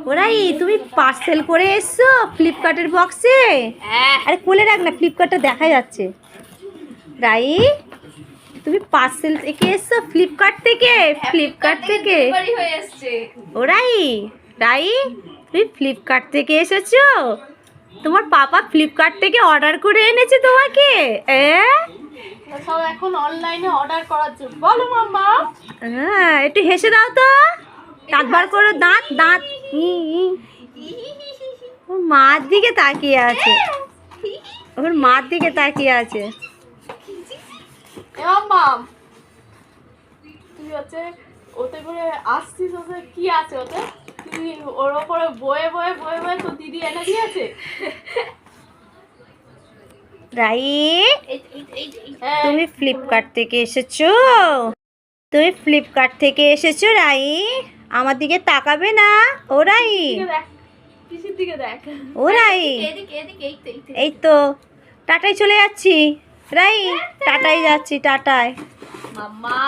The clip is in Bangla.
ওরাই তুমি পার্সেল করে এসছো ফ্লিপকার্টের বক্সে? আরে খুলে রাখ না, ফ্লিপকার্টটা দেখা যাচ্ছে। রাই, তুমি পার্সেল থেকে এসছো ফ্লিপকার্ট থেকে? ফ্লিপকার্ট থেকে ওরাই, রাই তুমি ফ্লিপকার্ট থেকে এসেছো? তোমার পাপা ফ্লিপকার্ট থেকে অর্ডার করে এনেছে তোমাকে? সব এখন অনলাইনে অর্ডার করার জন্য। বলো মাম্মা। হ্যাঁ, একটু হেসে দাও তো, দাঁত বার করো, দাঁত দাঁত। ওর মার দিকে তাকিয়ে আছে, ওর মার দিকে তাকিয়ে আছে। মাম্মা, তুই হচ্ছে ওতে করে আসছিস, ওতে কি আছে ওতে? তুই ওর ওপরে বয়ে বয়ে বয়ে বয়ে তো দিদি এনে দিয়েছে। রাই, তুমি ফ্লিপকার্ট থেকে এসেছো? তুমি ফ্লিপকার্ট থেকে এসেছো রাই? আমার দিকে তাকাবে না? ও রাই, কিসের দিকে দেখ? ও রাই, এই তো টাটাই চলে যাচ্ছি রাই, টাটাই যাচ্ছি, টাটায়। মাম্মা